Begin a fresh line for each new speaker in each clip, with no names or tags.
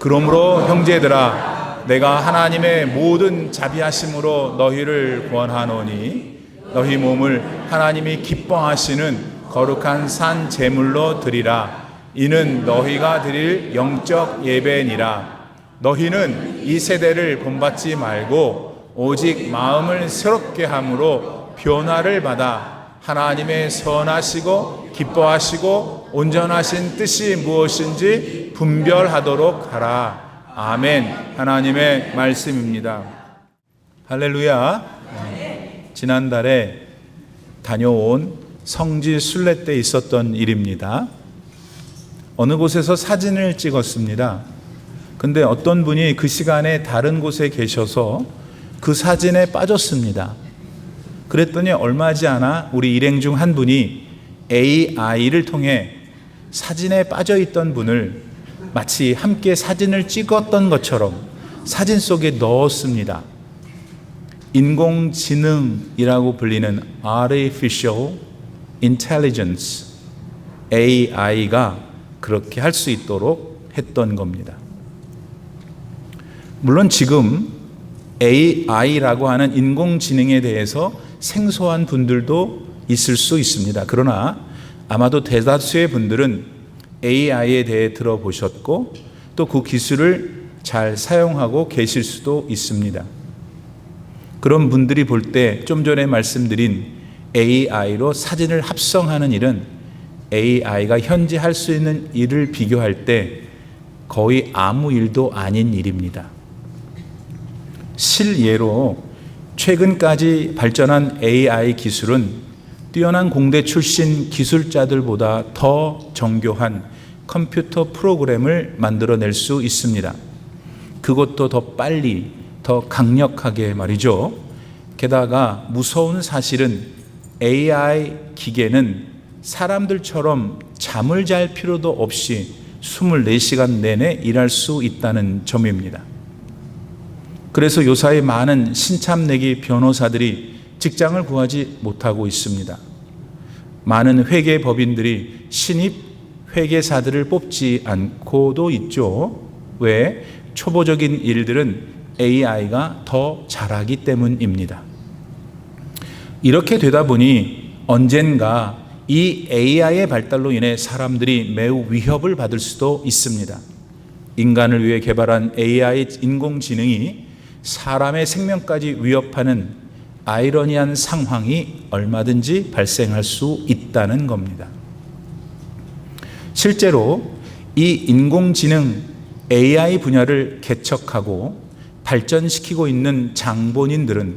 그러므로 형제들아, 내가 하나님의 모든 자비하심으로 너희를 권하노니 너희 몸을 하나님이 기뻐하시는 거룩한 산 제물로 드리라. 이는 너희가 드릴 영적 예배니라. 너희는 이 세대를 본받지 말고 오직 마음을 새롭게 함으로 변화를 받아 하나님의 선하시고 기뻐하시고 온전하신 뜻이 무엇인지 분별하도록 하라. 아멘. 하나님의 말씀입니다. 할렐루야. 지난달에 다녀온 성지 순례 때 있었던 일입니다. 어느 곳에서 사진을 찍었습니다. 근데 어떤 분이 그 시간에 다른 곳에 계셔서 그 사진에 빠졌습니다. 그랬더니 얼마 지않아 우리 일행 중 한 분이 AI를 통해 사진에 빠져있던 분을 마치 함께 사진을 찍었던 것처럼 사진 속에 넣었습니다. 인공지능이라고 불리는 Artificial Intelligence, AI가 그렇게 할 수 있도록 했던 겁니다. 물론 지금 AI라고 하는 인공지능에 대해서 생소한 분들도 있을 수 있습니다. 그러나 아마도 대다수의 분들은 AI에 대해 들어보셨고 또 그 기술을 잘 사용하고 계실 수도 있습니다. 그런 분들이 볼 때 좀 전에 말씀드린 AI로 사진을 합성하는 일은 AI가 현재 할 수 있는 일을 비교할 때 거의 아무 일도 아닌 일입니다. 실예로 최근까지 발전한 AI 기술은 뛰어난 공대 출신 기술자들보다 더 정교한 컴퓨터 프로그램을 만들어낼 수 있습니다. 그것도 더 빨리, 더 강력하게 말이죠. 게다가 무서운 사실은 AI 기계는 사람들처럼 잠을 잘 필요도 없이 24시간 내내 일할 수 있다는 점입니다. 그래서 요사이 많은 신참내기 변호사들이 직장을 구하지 못하고 있습니다. 많은 회계법인들이 신입 회계사들을 뽑지 않고도 있죠. 왜? 초보적인 일들은 AI가 더 잘하기 때문입니다. 이렇게 되다 보니 언젠가 이 AI의 발달로 인해 사람들이 매우 위협을 받을 수도 있습니다. 인간을 위해 개발한 AI 인공지능이 사람의 생명까지 위협하는 아이러니한 상황이 얼마든지 발생할 수 있다는 겁니다. 실제로 이 인공지능 AI 분야를 개척하고 발전시키고 있는 장본인들은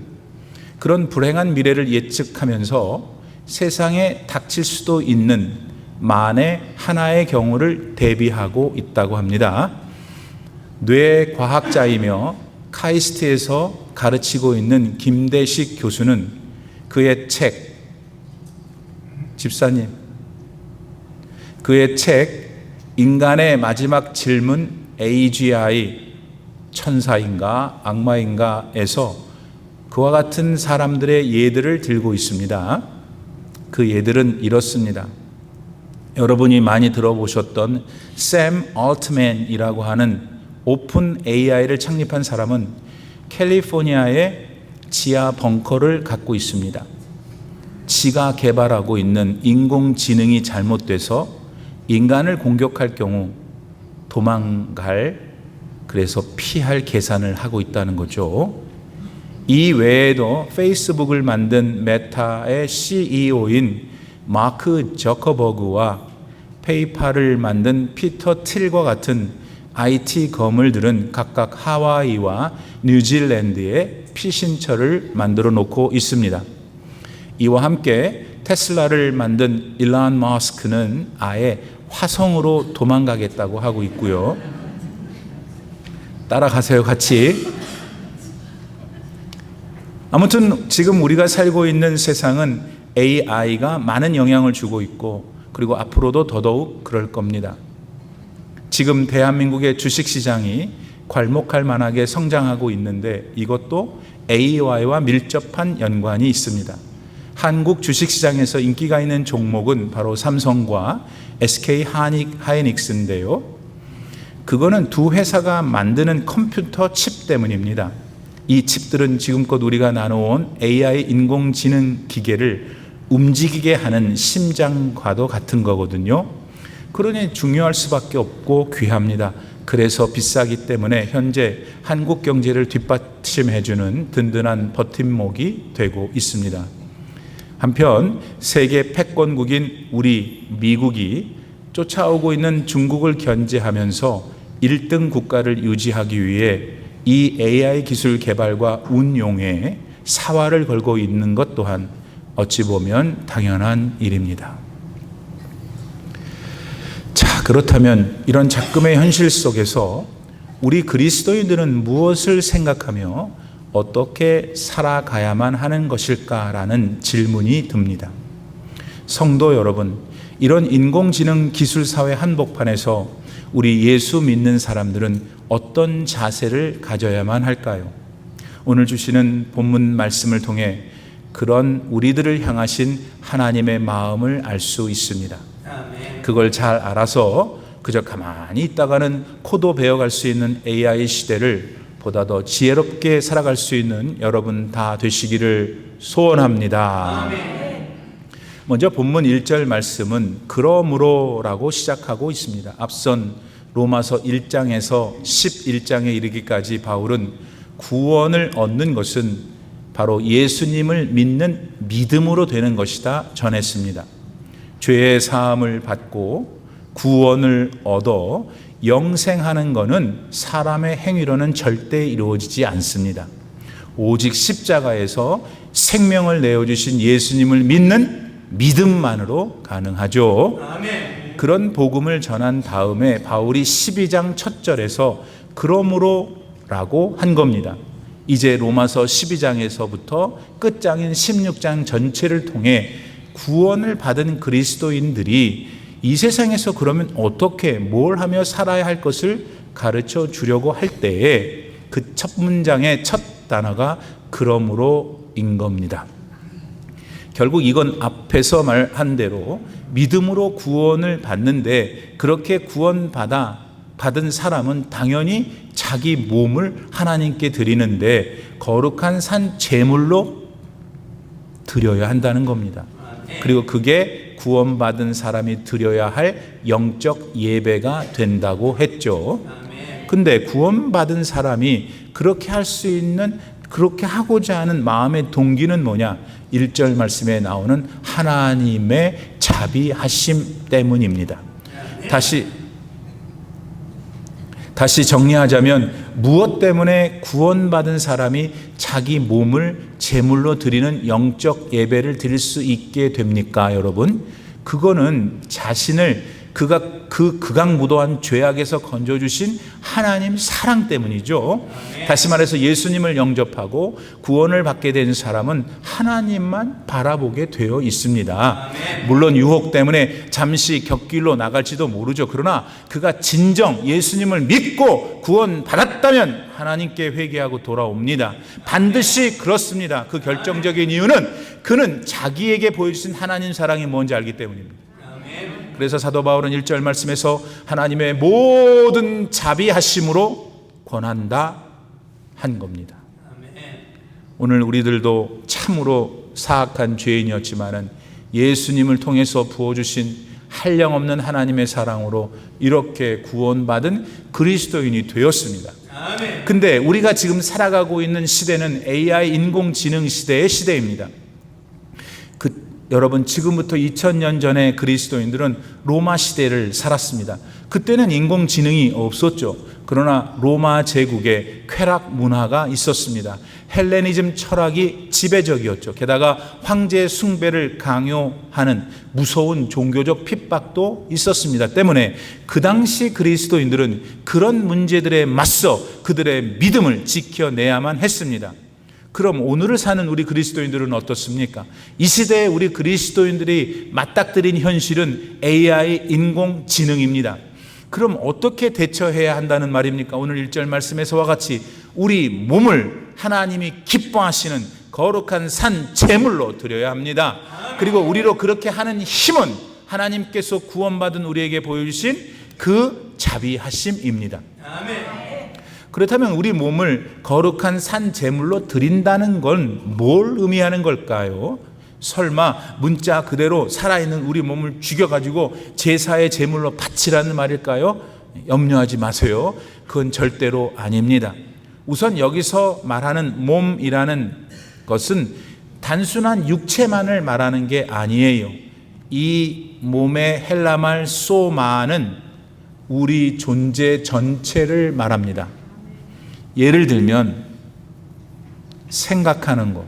그런 불행한 미래를 예측하면서 세상에 닥칠 수도 있는 만에 하나의 경우를 대비하고 있다고 합니다. 뇌과학자이며 카이스트에서 가르치고 있는 김대식 교수는 그의 책, 집사님, 그의 책 인간의 마지막 질문 AGI, 천사인가 악마인가에서 그와 같은 사람들의 예들을 들고 있습니다. 그 예들은 이렇습니다. 여러분이 많이 들어보셨던 샘 얼트맨이라고 하는 오픈 AI를 창립한 사람은 캘리포니아에 지하 벙커를 갖고 있습니다. 지가 개발하고 있는 인공지능이 잘못돼서 인간을 공격할 경우 그래서 피할 계산을 하고 있다는 거죠. 이 외에도 페이스북을 만든 메타의 CEO인 마크 저커버그와 페이팔을 만든 피터 틸과 같은 IT 거물들은 각각 하와이와 뉴질랜드에 피신처를 만들어 놓고 있습니다. 이와 함께 테슬라를 만든 일론 머스크는 아예 화성으로 도망가겠다고 하고 있고요. 따라가세요, 같이. 아무튼 지금 우리가 살고 있는 세상은 AI가 많은 영향을 주고 있고 그리고 앞으로도 더더욱 그럴 겁니다. 지금 대한민국의 주식시장이 괄목할 만하게 성장하고 있는데 이것도 AI와 밀접한 연관이 있습니다. 한국 주식시장에서 인기가 있는 종목은 바로 삼성과 SK 하이닉스인데요. 그거는 두 회사가 만드는 컴퓨터 칩 때문입니다. 이 칩들은 지금껏 우리가 나눠온 AI 인공지능 기계를 움직이게 하는 심장과도 같은 거거든요. 그러니 중요할 수밖에 없고 귀합니다. 그래서 비싸기 때문에 현재 한국 경제를 뒷받침해주는 든든한 버팀목이 되고 있습니다. 한편 세계 패권국인 우리 미국이 쫓아오고 있는 중국을 견제하면서 1등 국가를 유지하기 위해 이 AI 기술 개발과 운용에 사활을 걸고 있는 것 또한 어찌 보면 당연한 일입니다. 자, 그렇다면 이런 작금의 현실 속에서 우리 그리스도인들은 무엇을 생각하며 어떻게 살아가야만 하는 것일까라는 질문이 듭니다. 성도 여러분, 이런 인공지능 기술 사회 한복판에서 우리 예수 믿는 사람들은 어떤 자세를 가져야만 할까요? 오늘 주시는 본문 말씀을 통해 그런 우리들을 향하신 하나님의 마음을 알 수 있습니다. 그걸 잘 알아서 그저 가만히 있다가는 코도 베어갈 수 있는 AI 시대를 보다 더 지혜롭게 살아갈 수 있는 여러분 다 되시기를 소원합니다. 먼저 본문 1절 말씀은 그러므로라고 시작하고 있습니다. 앞선 로마서 1장에서 11장에 이르기까지 바울은 구원을 얻는 것은 바로 예수님을 믿는 믿음으로 되는 것이다 전했습니다. 죄의 사함을 받고 구원을 얻어 영생하는 것은 사람의 행위로는 절대 이루어지지 않습니다. 오직 십자가에서 생명을 내어주신 예수님을 믿는 믿음만으로 가능하죠. 아멘. 그런 복음을 전한 다음에 바울이 12장 첫 절에서 그러므로라고 한 겁니다. 이제 로마서 12장에서부터 끝장인 16장 전체를 통해 구원을 받은 그리스도인들이 이 세상에서 그러면 어떻게 뭘 하며 살아야 할 것을 가르쳐 주려고 할 때에 그 첫 문장의 첫 단어가 그러므로인 겁니다. 결국 이건 앞에서 말한 대로 믿음으로 구원을 받는데 그렇게 받은 사람은 당연히 자기 몸을 하나님께 드리는데 거룩한 산 제물로 드려야 한다는 겁니다. 그리고 그게 구원받은 사람이 드려야 할 영적 예배가 된다고 했죠. 근데 구원받은 사람이 그렇게 할 수 있는, 그렇게 하고자 하는 마음의 동기는 뭐냐? 1절 말씀에 나오는 하나님의 자비하심 때문입니다. 다시 정리하자면 무엇 때문에 구원받은 사람이 자기 몸을 제물로 드리는 영적 예배를 드릴 수 있게 됩니까, 여러분? 그거는 자신을 극악무도한 죄악에서 건져주신 하나님 사랑 때문이죠. 다시 말해서 예수님을 영접하고 구원을 받게 된 사람은 하나님만 바라보게 되어 있습니다. 물론 유혹 때문에 잠시 곁길로 나갈지도 모르죠. 그러나 그가 진정 예수님을 믿고 구원받았다면 하나님께 회개하고 돌아옵니다. 반드시 그렇습니다. 그 결정적인 이유는 그는 자기에게 보여주신 하나님 사랑이 뭔지 알기 때문입니다. 그래서 사도 바울은 1절 말씀에서 하나님의 모든 자비하심으로 권한다 한 겁니다. 오늘 우리들도 참으로 사악한 죄인이었지만은 예수님을 통해서 부어주신 한량없는 하나님의 사랑으로 이렇게 구원받은 그리스도인이 되었습니다. 근데 우리가 지금 살아가고 있는 시대는 AI 인공지능 시대의 시대입니다. 여러분, 지금부터 2000년 전에 그리스도인들은 로마 시대를 살았습니다. 그때는 인공지능이 없었죠. 그러나 로마 제국에 쾌락 문화가 있었습니다. 헬레니즘 철학이 지배적이었죠. 게다가 황제 숭배를 강요하는 무서운 종교적 핍박도 있었습니다. 때문에 그 당시 그리스도인들은 그런 문제들에 맞서 그들의 믿음을 지켜내야만 했습니다. 그럼 오늘을 사는 우리 그리스도인들은 어떻습니까? 이 시대에 우리 그리스도인들이 맞닥뜨린 현실은 AI 인공지능입니다. 그럼 어떻게 대처해야 한다는 말입니까? 오늘 1절 말씀에서와 같이 우리 몸을 하나님이 기뻐하시는 거룩한 산 제물로 드려야 합니다. 그리고 우리로 그렇게 하는 힘은 하나님께서 구원받은 우리에게 보여주신 그 자비하심입니다. 그렇다면 우리 몸을 거룩한 산 제물로 드린다는 건 뭘 의미하는 걸까요? 설마 문자 그대로 살아있는 우리 몸을 죽여가지고 제사의 제물로 바치라는 말일까요? 염려하지 마세요. 그건 절대로 아닙니다. 우선 여기서 말하는 몸이라는 것은 단순한 육체만을 말하는 게 아니에요. 이 몸의 헬라말 소마는 우리 존재 전체를 말합니다. 예를 들면 생각하는 것,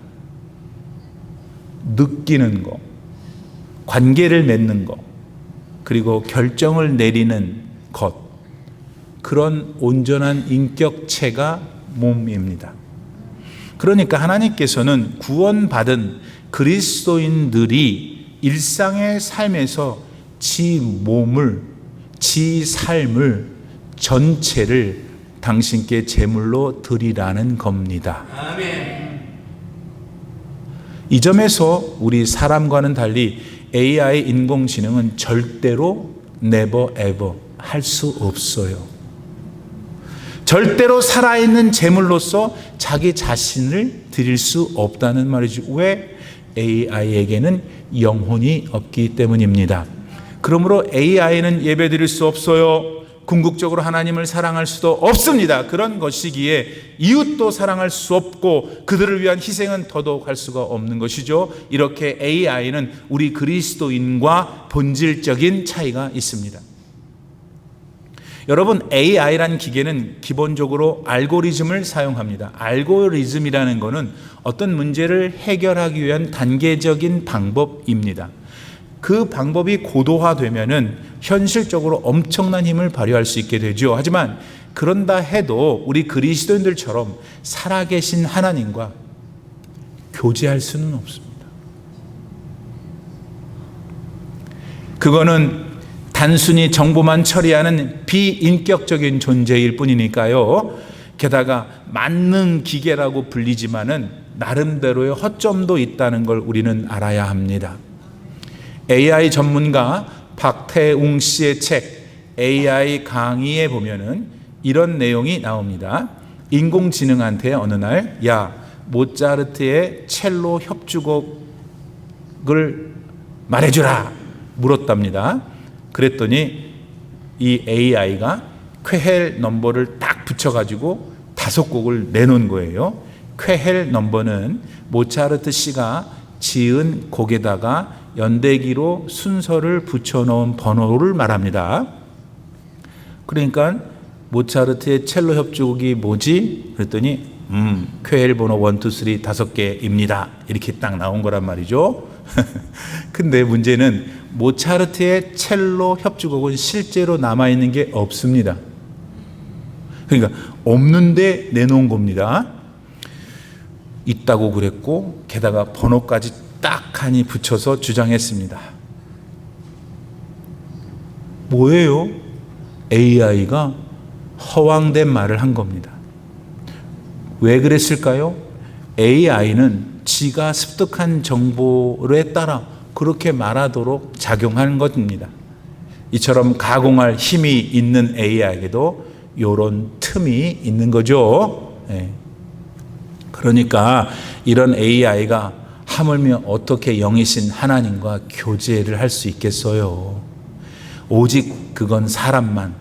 느끼는 것, 관계를 맺는 것, 그리고 결정을 내리는 것, 그런 온전한 인격체가 몸입니다. 그러니까 하나님께서는 구원받은 그리스도인들이 일상의 삶에서 지 몸을, 지 삶을 전체를 당신께 제물로 드리라는 겁니다. 아멘. 이 점에서 우리 사람과는 달리 AI 인공지능은 절대로 never ever 할 수 없어요. 절대로 살아있는 제물로서 자기 자신을 드릴 수 없다는 말이죠. 왜? AI에게는 영혼이 없기 때문입니다. 그러므로 AI는 예배드릴 수 없어요. 궁극적으로 하나님을 사랑할 수도 없습니다. 그런 것이기에 이웃도 사랑할 수 없고 그들을 위한 희생은 더더욱 할 수가 없는 것이죠. 이렇게 AI는 우리 그리스도인과 본질적인 차이가 있습니다. 여러분, AI란 기계는 기본적으로 알고리즘을 사용합니다. 알고리즘이라는 것은 어떤 문제를 해결하기 위한 단계적인 방법입니다. 그 방법이 고도화되면은 현실적으로 엄청난 힘을 발휘할 수 있게 되죠. 하지만 그런다 해도 우리 그리스도인들처럼 살아계신 하나님과 교제할 수는 없습니다. 그거는 단순히 정보만 처리하는 비인격적인 존재일 뿐이니까요. 게다가 만능 기계라고 불리지만은 나름대로의 허점도 있다는 걸 우리는 알아야 합니다. AI 전문가 박태웅 씨의 책 AI 강의에 보면은 이런 내용이 나옵니다. 인공지능한테 어느 날 야, 모차르트의 첼로 협주곡을 말해주라 물었답니다. 그랬더니 이 AI가 쾌헬 넘버를 딱 붙여가지고 5곡을 내놓은 거예요. 쾌헬 넘버는 모차르트 씨가 지은 곡에다가 연대기로 순서를 붙여놓은 번호를 말합니다. 그러니까 모차르트의 첼로 협주곡이 뭐지? 그랬더니 쾌헬 번호 1, 2, 3 5개입니다. 이렇게 딱 나온 거란 말이죠. 근데 문제는 모차르트의 첼로 협주곡은 실제로 남아있는 게 없습니다. 그러니까 없는데 내놓은 겁니다. 있다고 그랬고 게다가 번호까지 딱 하니 붙여서 주장했습니다. 뭐예요? AI가 허황된 말을 한 겁니다. 왜 그랬을까요? AI는 지가 습득한 정보에 따라 그렇게 말하도록 작용하는 것입니다. 이처럼 가공할 힘이 있는 AI에게도 이런 틈이 있는 거죠. 네. 그러니까 이런 AI가 하물며 어떻게 영이신 하나님과 교제를 할 수 있겠어요? 오직 그건 사람만,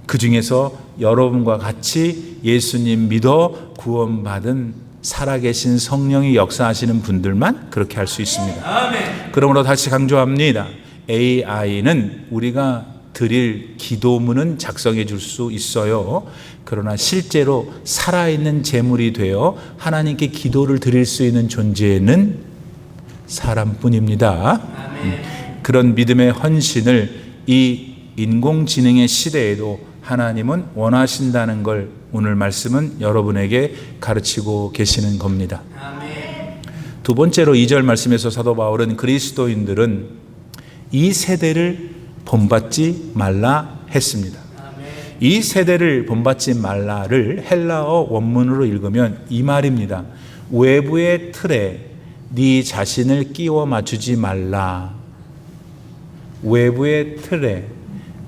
그 중에서 여러분과 같이 예수님 믿어 구원받은 살아계신 성령이 역사하시는 분들만 그렇게 할 수 있습니다. 아멘. 그러므로 다시 강조합니다. AI는 우리가 드릴 기도문은 작성해 줄 수 있어요. 그러나 실제로 살아있는 제물이 되어 하나님께 기도를 드릴 수 있는 존재는 사람뿐입니다. 그런 믿음의 헌신을 이 인공지능의 시대에도 하나님은 원하신다는 걸 오늘 말씀은 여러분에게 가르치고 계시는 겁니다. 두 번째로 2절 말씀에서 사도 바울은 그리스도인들은 이 세대를 본받지 말라 했습니다. 이 세대를 본받지 말라를 헬라어 원문으로 읽으면 이 말입니다. 외부의 틀에 네 자신을 끼워 맞추지 말라. 외부의 틀에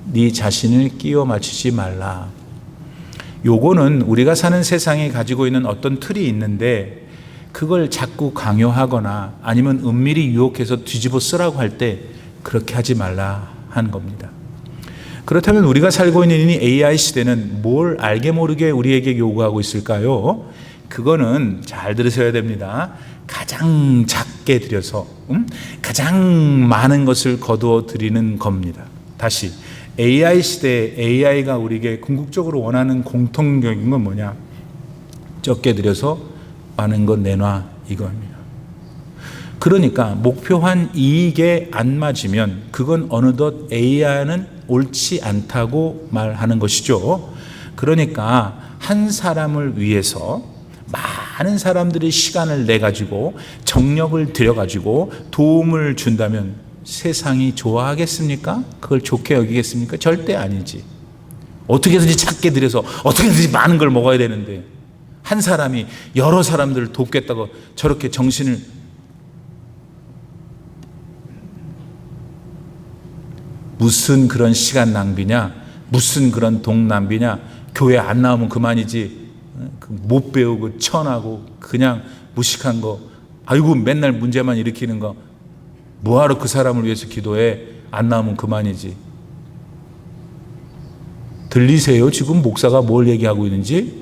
네 자신을 끼워 맞추지 말라. 요거는 우리가 사는 세상에 가지고 있는 어떤 틀이 있는데 그걸 자꾸 강요하거나 아니면 은밀히 유혹해서 뒤집어 쓰라고 할 때 그렇게 하지 말라 하는 겁니다. 그렇다면 우리가 살고 있는 이 AI 시대는 뭘 알게 모르게 우리에게 요구하고 있을까요? 그거는 잘 들으셔야 됩니다. 가장 작게 드려서 가장 많은 것을 거두어 드리는 겁니다. 다시 AI 시대에 AI가 우리에게 궁극적으로 원하는 공통적인 건 뭐냐? 적게 드려서 많은 것 내놔 이겁니다. 그러니까 목표한 이익에 안 맞으면 그건 어느덧 AI는 옳지 않다고 말하는 것이죠. 그러니까 한 사람을 위해서 많은 사람들이 시간을 내 가지고 정력을 들여 가지고 도움을 준다면 세상이 좋아하겠습니까? 그걸 좋게 여기겠습니까? 절대 아니지. 어떻게든지 작게 들여서 어떻게든지 많은 걸 먹어야 되는데 한 사람이 여러 사람들을 돕겠다고 저렇게 정신을 무슨 그런 시간 낭비냐? 무슨 그런 돈 낭비냐? 교회 안 나오면 그만이지. 못 배우고 천하고 그냥 무식한 거. 아이고 맨날 문제만 일으키는 거. 뭐하러 그 사람을 위해서 기도해? 안 나오면 그만이지. 들리세요? 지금 목사가 뭘 얘기하고 있는지?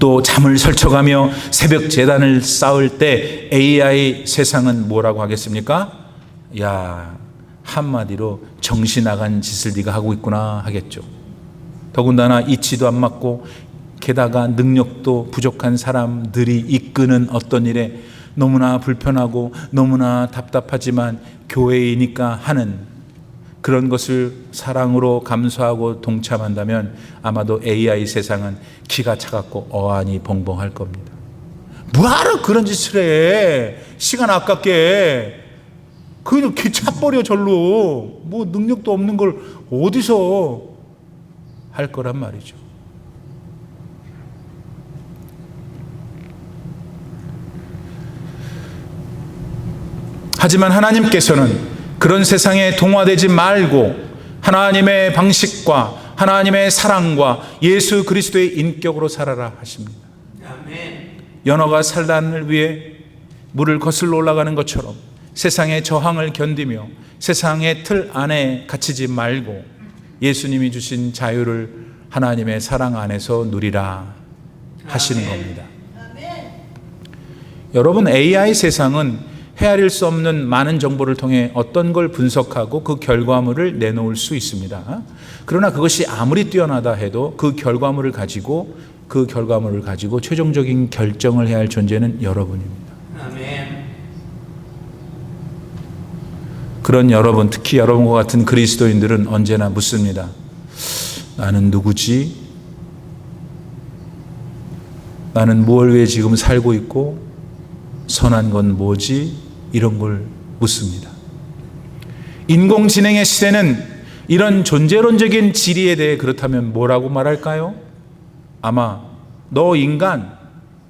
또 잠을 설쳐가며 새벽 제단을 쌓을 때 AI 세상은 뭐라고 하겠습니까? 야, 한마디로 정신 나간 짓을 네가 하고 있구나 하겠죠. 더군다나 이치도 안 맞고 게다가 능력도 부족한 사람들이 이끄는 어떤 일에 너무나 불편하고 너무나 답답하지만 교회이니까 하는 그런 것을 사랑으로 감수하고 동참한다면 아마도 AI 세상은 기가 차갑고 어안이 벙벙할 겁니다. 뭐하러 그런 짓을 해? 시간 아깝게. 그냥 기 차버려 절로. 뭐 능력도 없는 걸 어디서 할 거란 말이죠. 하지만 하나님께서는 그런 세상에 동화되지 말고 하나님의 방식과 하나님의 사랑과 예수 그리스도의 인격으로 살아라 하십니다. 연어가 산란을 위해 물을 거슬러 올라가는 것처럼 세상의 저항을 견디며 세상의 틀 안에 갇히지 말고 예수님이 주신 자유를 하나님의 사랑 안에서 누리라 하시는 겁니다. 여러분, AI 세상은 헤아릴 수 없는 많은 정보를 통해 어떤 걸 분석하고 그 결과물을 내놓을 수 있습니다. 그러나 그것이 아무리 뛰어나다 해도 그 결과물을 가지고 최종적인 결정을 해야 할 존재는 여러분입니다. 아멘. 그런 여러분, 특히 여러분과 같은 그리스도인들은 언제나 묻습니다. 나는 누구지? 나는 무엇을 위해 지금 살고 있고 선한 건 뭐지? 이런 걸 묻습니다. 인공지능의 시대는 이런 존재론적인 지리에 대해 그렇다면 뭐라고 말할까요? 아마 너 인간,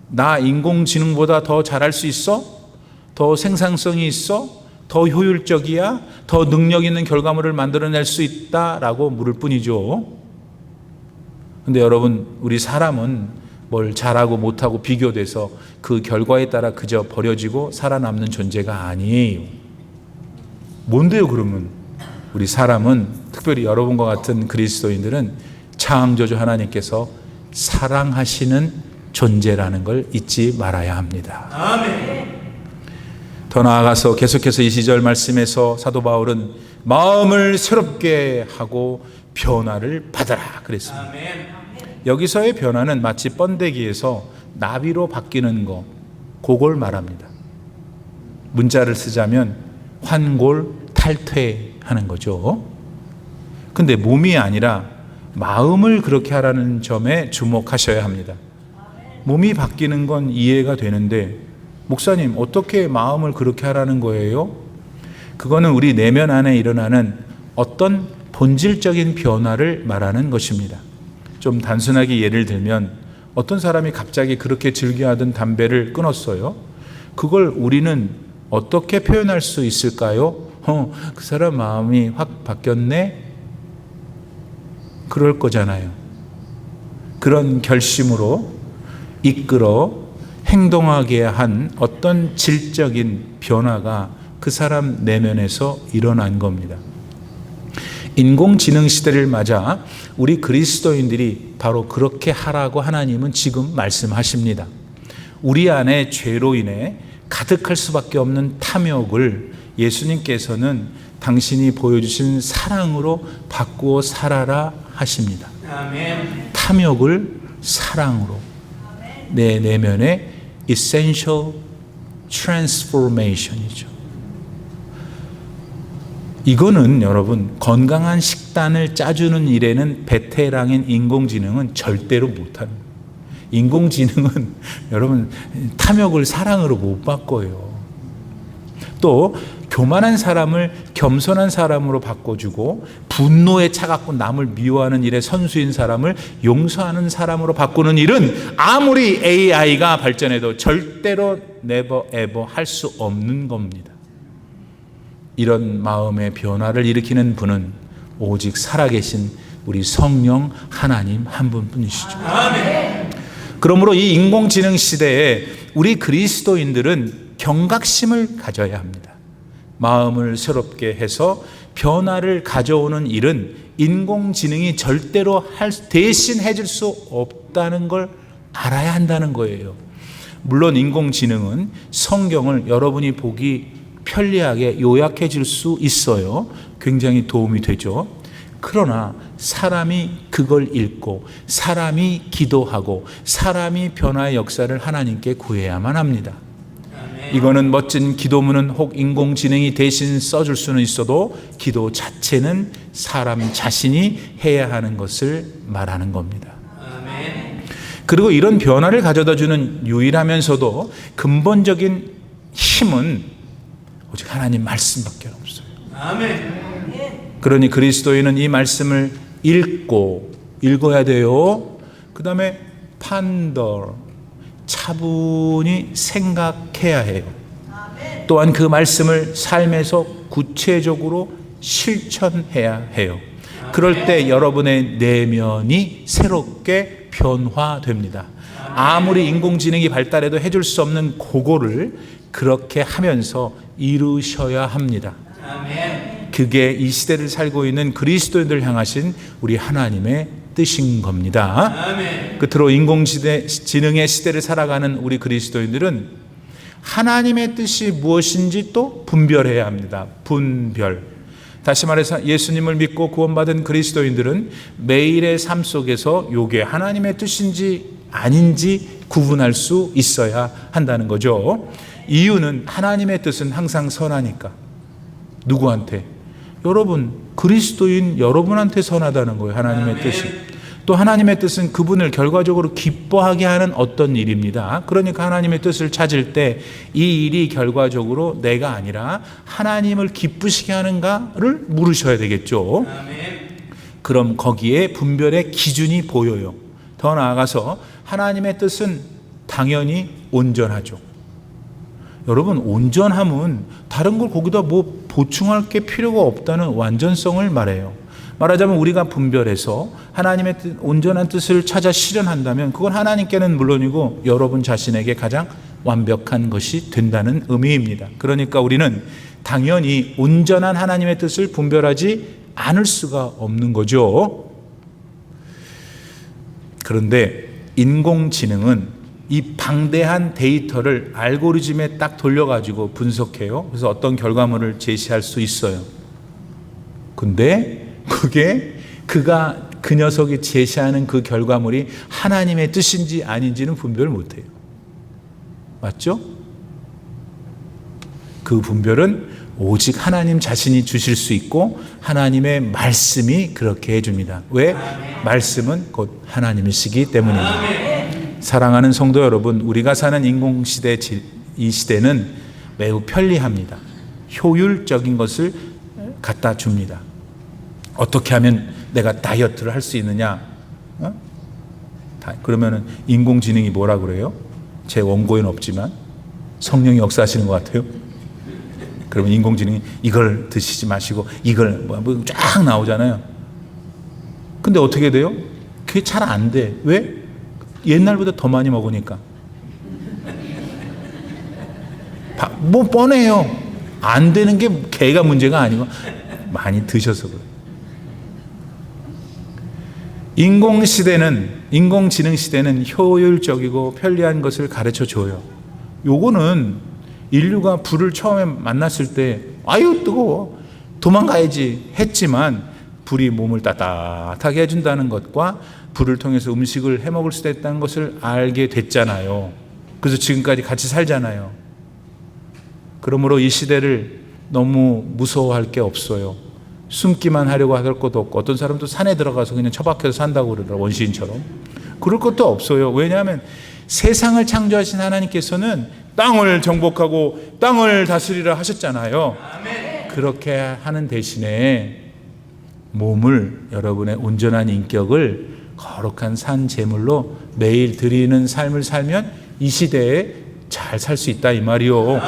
나 인공지능보다 더 잘할 수 있어? 더 생산성이 있어? 더 효율적이야? 더 능력 있는 결과물을 만들어낼 수 있다라고 물을 뿐이죠. 근데 여러분, 우리 사람은 뭘 잘하고 못하고 비교돼서 그 결과에 따라 그저 버려지고 살아남는 존재가 아니에요. 뭔데요 그러면? 우리 사람은, 특별히 여러분과 같은 그리스도인들은 창조주 하나님께서 사랑하시는 존재라는 걸 잊지 말아야 합니다. 아멘. 더 나아가서 계속해서 이 시절 말씀에서 사도 바울은 마음을 새롭게 하고 변화를 받아라 그랬습니다. 아멘. 여기서의 변화는 마치 번데기에서 나비로 바뀌는 거, 그걸 말합니다. 문자를 쓰자면 환골탈퇴하는 거죠. 근데 몸이 아니라 마음을 그렇게 하라는 점에 주목하셔야 합니다. 몸이 바뀌는 건 이해가 되는데 목사님, 어떻게 마음을 그렇게 하라는 거예요? 그거는 우리 내면 안에 일어나는 어떤 본질적인 변화를 말하는 것입니다. 좀 단순하게 예를 들면 어떤 사람이 갑자기 그렇게 즐겨하던 담배를 끊었어요. 그걸 우리는 어떻게 표현할 수 있을까요? 그 사람 마음이 확 바뀌었네? 그럴 거잖아요. 그런 결심으로 이끌어 행동하게 한 어떤 질적인 변화가 그 사람 내면에서 일어난 겁니다. 인공지능 시대를 맞아 우리 그리스도인들이 바로 그렇게 하라고 하나님은 지금 말씀하십니다. 우리 안에 죄로 인해 가득할 수밖에 없는 탐욕을 예수님께서는 당신이 보여주신 사랑으로 바꾸어 살아라 하십니다. 아멘. 탐욕을 사랑으로. 내 내면의 essential transformation이죠. 이거는 여러분, 건강한 식단을 짜주는 일에는 베테랑인 인공지능은 절대로 못하는 거예요. 인공지능은 여러분, 탐욕을 사랑으로 못 바꿔요. 또 교만한 사람을 겸손한 사람으로 바꿔주고, 분노에 차갑고 남을 미워하는 일에 선수인 사람을 용서하는 사람으로 바꾸는 일은 아무리 AI가 발전해도 절대로 never ever 할 수 없는 겁니다. 이런 마음의 변화를 일으키는 분은 오직 살아계신 우리 성령 하나님 한 분뿐이시죠. 아멘. 그러므로 이 인공지능 시대에 우리 그리스도인들은 경각심을 가져야 합니다. 마음을 새롭게 해서 변화를 가져오는 일은 인공지능이 절대로 대신 해줄 수 없다는 걸 알아야 한다는 거예요. 물론 인공지능은 성경을 여러분이 보기 편리하게 요약해 줄 수 있어요. 굉장히 도움이 되죠. 그러나 사람이 그걸 읽고 사람이 기도하고 사람이 변화의 역사를 하나님께 구해야만 합니다. 이거는 멋진 기도문은 혹 인공지능이 대신 써줄 수는 있어도 기도 자체는 사람 자신이 해야 하는 것을 말하는 겁니다. 그리고 이런 변화를 가져다주는 유일하면서도 근본적인 힘은 오직 하나님 말씀밖에 없어요. 아멘. 그러니 그리스도인은 이 말씀을 읽어야 돼요. 그 다음에 판더, 차분히 생각해야 해요. 또한 그 말씀을 삶에서 구체적으로 실천해야 해요. 그럴 때 여러분의 내면이 새롭게 변화됩니다. 아무리 인공지능이 발달해도 해줄 수 없는 그거를 그렇게 하면서 이루셔야 합니다. 그게 이 시대를 살고 있는 그리스도인들 향하신 우리 하나님의 뜻인 겁니다. 끝으로 인공지능의 시대를 살아가는 우리 그리스도인들은 하나님의 뜻이 무엇인지 또 분별해야 합니다. 분별. 다시 말해서 예수님을 믿고 구원받은 그리스도인들은 매일의 삶 속에서 이게 하나님의 뜻인지 아닌지 구분할 수 있어야 한다는 거죠. 이유는 하나님의 뜻은 항상 선하니까. 누구한테? 여러분, 그리스도인 여러분한테 선하다는 거예요. 하나님의 뜻이. 또 하나님의 뜻은 그분을 결과적으로 기뻐하게 하는 어떤 일입니다. 그러니까 하나님의 뜻을 찾을 때 이 일이 결과적으로 내가 아니라 하나님을 기쁘시게 하는가를 물으셔야 되겠죠. 그럼 거기에 분별의 기준이 보여요. 더 나아가서 하나님의 뜻은 당연히 온전하죠. 여러분, 온전함은 다른 걸 거기다 뭐 보충할 게 필요가 없다는 완전성을 말해요. 말하자면 우리가 분별해서 하나님의 뜻, 온전한 뜻을 찾아 실현한다면 그건 하나님께는 물론이고 여러분 자신에게 가장 완벽한 것이 된다는 의미입니다. 그러니까 우리는 당연히 온전한 하나님의 뜻을 분별하지 않을 수가 없는 거죠. 그런데 인공지능은 이 방대한 데이터를 알고리즘에 딱 돌려가지고 분석해요. 그래서 어떤 결과물을 제시할 수 있어요. 근데 그 녀석이 제시하는 그 결과물이 하나님의 뜻인지 아닌지는 분별을 못해요. 맞죠? 그 분별은 오직 하나님 자신이 주실 수 있고 하나님의 말씀이 그렇게 해줍니다. 왜? 말씀은 곧 하나님이시기 때문입니다. 사랑하는 성도 여러분, 우리가 사는 인공시대 이 시대는 매우 편리합니다. 효율적인 것을 갖다 줍니다. 어떻게 하면 내가 다이어트를 할 수 있느냐? 그러면은 인공지능이 뭐라 그래요? 제 원고에는 없지만 성령이 역사하시는 것 같아요. 그러면 인공지능이 이걸 드시지 마시고 이걸 쫙 나오잖아요. 근데 어떻게 돼요? 그게 잘 안 돼. 왜? 옛날보다 더 많이 먹으니까. 뭐 뻔해요. 안 되는 게 개가 문제가 아니고 많이 드셔서 그래요. 인공지능 시대는 효율적이고 편리한 것을 가르쳐 줘요. 요거는 인류가 불을 처음에 만났을 때 아유 뜨거워 도망가야지 했지만 불이 몸을 따뜻하게 해준다는 것과 불을 통해서 음식을 해먹을 수 있다는 것을 알게 됐잖아요. 그래서 지금까지 같이 살잖아요. 그러므로 이 시대를 너무 무서워할 게 없어요. 숨기만 하려고 할 것도 없고, 어떤 사람도 산에 들어가서 그냥 처박혀서 산다고 그러더라고요. 원시인처럼. 그럴 것도 없어요. 왜냐하면 세상을 창조하신 하나님께서는 땅을 정복하고 땅을 다스리라 하셨잖아요. 그렇게 하는 대신에 몸을, 여러분의 온전한 인격을 거룩한 산 제물로 매일 드리는 삶을 살면 이 시대에 잘 살 수 있다 이 말이요.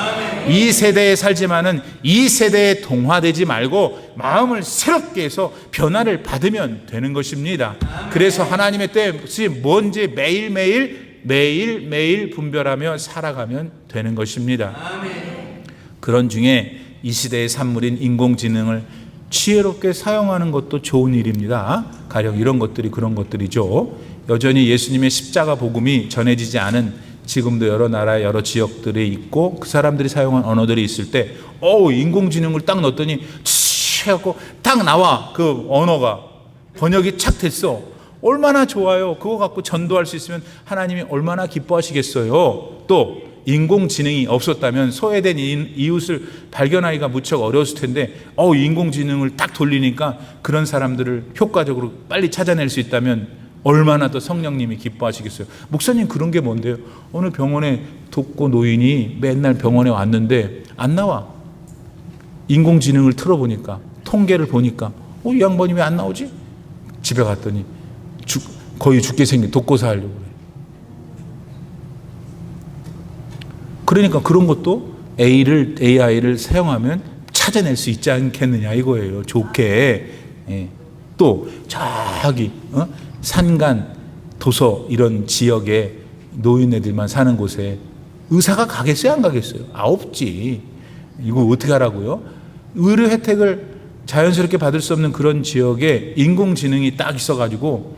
이 세대에 살지만은 이 세대에 동화되지 말고 마음을 새롭게 해서 변화를 받으면 되는 것입니다. 그래서 하나님의 뜻이 뭔지 매일매일 분별하며 살아가면 되는 것입니다. 그런 중에 이 시대의 산물인 인공지능을 지혜롭게 사용하는 것도 좋은 일입니다. 가령 이런 것들이 그런 것들이죠. 여전히 예수님의 십자가 복음이 전해지지 않은 지금도 여러 나라의 여러 지역들에 있고, 그 사람들이 사용한 언어들이 있을 때 인공지능을 딱 넣었더니 해갖고 딱 나와. 그 언어가 번역이 착 됐어. 얼마나 좋아요. 그거 갖고 전도할 수 있으면 하나님이 얼마나 기뻐하시겠어요. 또 인공지능이 없었다면 소외된 이웃을 발견하기가 무척 어려웠을 텐데 인공지능을 딱 돌리니까 그런 사람들을 효과적으로 빨리 찾아낼 수 있다면 얼마나 더 성령님이 기뻐하시겠어요. 목사님, 그런 게 뭔데요? 어느 병원에 독거 노인이 맨날 병원에 왔는데 안 나와. 인공지능을 틀어보니까, 통계를 보니까 이 양반이 왜 안 나오지? 집에 갔더니 거의 죽게 생긴 독거사 하려고 그래. 그러니까 그런 것도 AI를 사용하면 찾아낼 수 있지 않겠느냐 이거예요. 좋게. 또 저기 산간, 도서 이런 지역에 노인네들만 사는 곳에 의사가 가겠어요, 안 가겠어요? 없지. 이거 어떻게 하라고요? 의료 혜택을 자연스럽게 받을 수 없는 그런 지역에 인공지능이 딱 있어가지고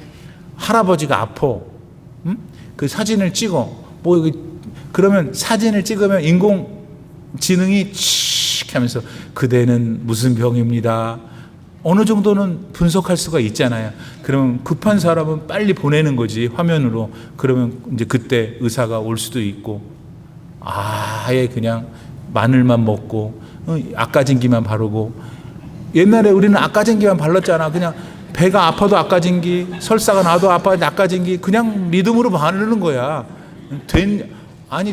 할아버지가 아파. 그 사진을 찍어. 그러면 사진을 찍으면 인공지능이 칙 하면서 그대는 무슨 병입니다. 어느 정도는 분석할 수가 있잖아요. 그러면 급한 사람은 빨리 보내는 거지, 화면으로. 그러면 이제 그때 의사가 올 수도 있고, 아예 그냥 마늘만 먹고 아까진기만 바르고. 옛날에 우리는 아까진기만 발랐잖아. 그냥 배가 아파도 아까진기, 설사가 나도 아파도 아까진기, 그냥 믿음으로 바르는 거야.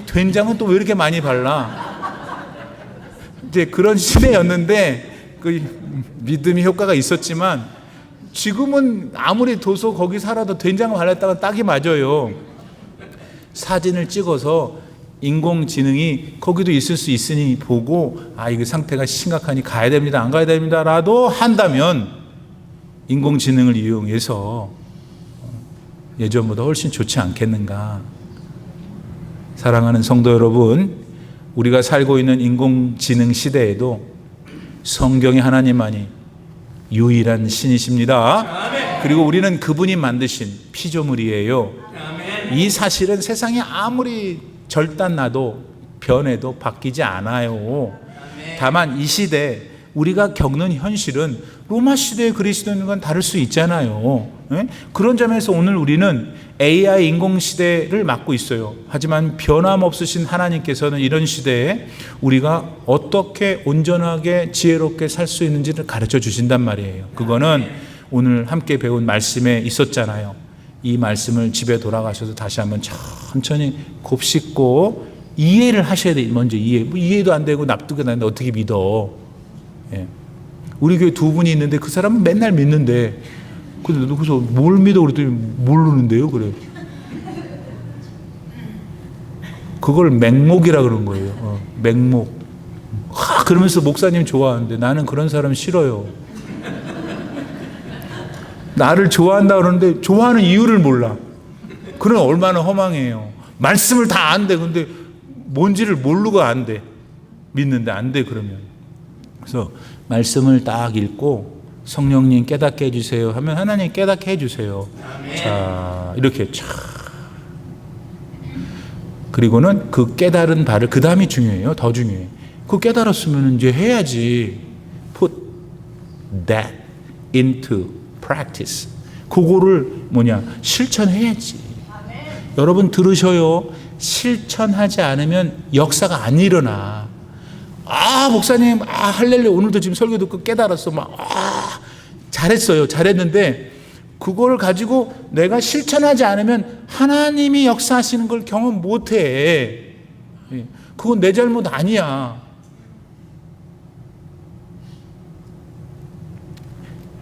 된장은 또 왜 이렇게 많이 발라? 이제 그런 시대였는데 그 믿음이 효과가 있었지만, 지금은 아무리 도서 거기 살아도 된장 발랐다가 딱이 맞아요. 사진을 찍어서 인공지능이 거기도 있을 수 있으니 보고 이거 상태가 심각하니 가야 됩니다, 안 가야 됩니다 라도 한다면 인공지능을 이용해서 예전보다 훨씬 좋지 않겠는가. 사랑하는 성도 여러분, 우리가 살고 있는 인공지능 시대에도 성경의 하나님만이 유일한 신이십니다. 그리고 우리는 그분이 만드신 피조물이에요. 이 사실은 세상에 아무리 절단나도 변해도 바뀌지 않아요. 다만 이 시대 우리가 겪는 현실은 로마 시대의 그리스도인과는 다를 수 있잖아요. 그런 점에서 오늘 우리는 AI 인공시대를 맞고 있어요. 하지만 변함없으신 하나님께서는 이런 시대에 우리가 어떻게 온전하게 지혜롭게 살 수 있는지를 가르쳐 주신단 말이에요. 그거는 오늘 함께 배운 말씀에 있었잖아요. 이 말씀을 집에 돌아가셔서 다시 한번 천천히 곱씹고 이해를 하셔야 돼요. 먼저 이해도 안 되고 납득이 안 되는데 어떻게 믿어. 우리 교회 두 분이 있는데 그 사람은 맨날 믿는데, 그래서 뭘 믿어 그랬더니 모르는데요. 그래. 그걸 맹목이라 그런 거예요. 맹목. 그러면서 목사님 좋아하는데 나는 그런 사람 싫어요. 나를 좋아한다 그러는데 좋아하는 이유를 몰라. 그럼 얼마나 허망해요. 말씀을 다 안돼. 근데 뭔지를 모르고 안돼. 믿는데 안돼 그러면. 그래서 말씀을 딱 읽고 성령님 깨닫게 해주세요 하면 하나님 깨닫게 해주세요. 아멘. 자 이렇게 촥. 그리고는 그 깨달은 바를 그 다음이 중요해요. 더 중요해. 그 깨달았으면 이제 해야지. Put that into practice. 그거를 실천해야지. 아멘. 여러분 들으셔요. 실천하지 않으면 역사가 안 일어나. 목사님, 할렐루야. 오늘도 지금 설교 듣고 깨달았어. 잘했어요. 잘했는데, 그걸 가지고 내가 실천하지 않으면 하나님이 역사하시는 걸 경험 못 해. 그건 내 잘못 아니야.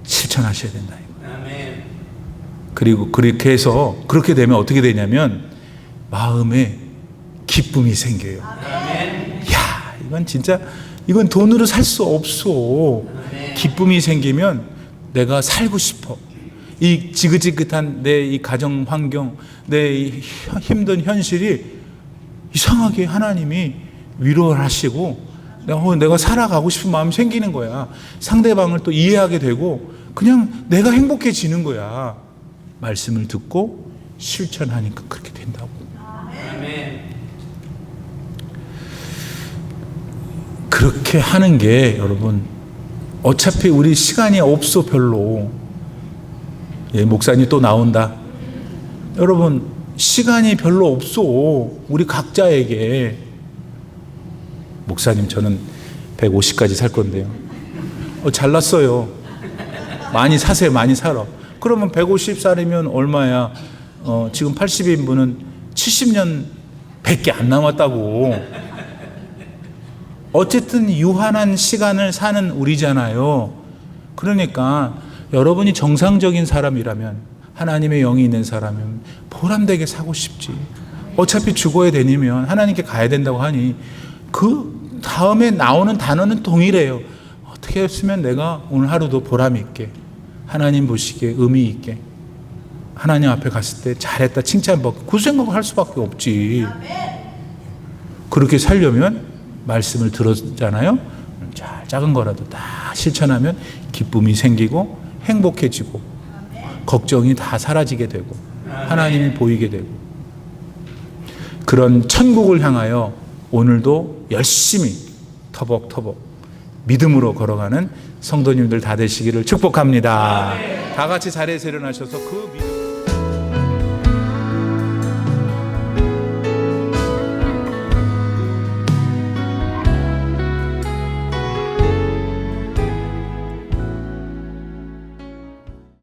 실천하셔야 된다. 아멘. 그리고 그렇게 해서, 그렇게 되면 어떻게 되냐면, 마음에 기쁨이 생겨요. 아멘. 이건 돈으로 살 수 없어. 아멘. 기쁨이 생기면 내가 살고 싶어. 이 지긋지긋한 내 이 가정 환경, 내 이 힘든 현실이 이상하게 하나님이 위로를 하시고 내가 살아가고 싶은 마음이 생기는 거야. 상대방을 또 이해하게 되고 그냥 내가 행복해지는 거야. 말씀을 듣고 실천하니까 그렇게 된다고. 아멘. 그렇게 하는 게 여러분 어차피 우리 시간이 없어 별로. 목사님 또 나온다. 여러분 시간이 별로 없어. 우리 각자에게. 목사님 저는 150까지 살 건데요. 잘났어요. 많이 사세요. 많이 살아. 그러면 150살이면 얼마야? 지금 80인 분은 70년 100개 안 남았다고. 어쨌든 유한한 시간을 사는 우리잖아요. 그러니까 여러분이 정상적인 사람이라면, 하나님의 영이 있는 사람이면 보람되게 사고 싶지. 어차피 죽어야 되면 하나님께 가야 된다고 하니 그 다음에 나오는 단어는 동일해요. 어떻게 했으면 내가 오늘 하루도 보람 있게, 하나님 보시기에 의미 있게, 하나님 앞에 갔을 때 잘했다 칭찬받고 그 생각을 할 수밖에 없지. 그렇게 살려면 말씀을 들었잖아요. 작은 거라도 다 실천하면 기쁨이 생기고 행복해지고 걱정이 다 사라지게 되고 하나님이 보이게 되고, 그런 천국을 향하여 오늘도 열심히 터벅터벅 믿음으로 걸어가는 성도님들 다 되시기를 축복합니다. 다 같이 자리에서 일어나셔서 그 믿음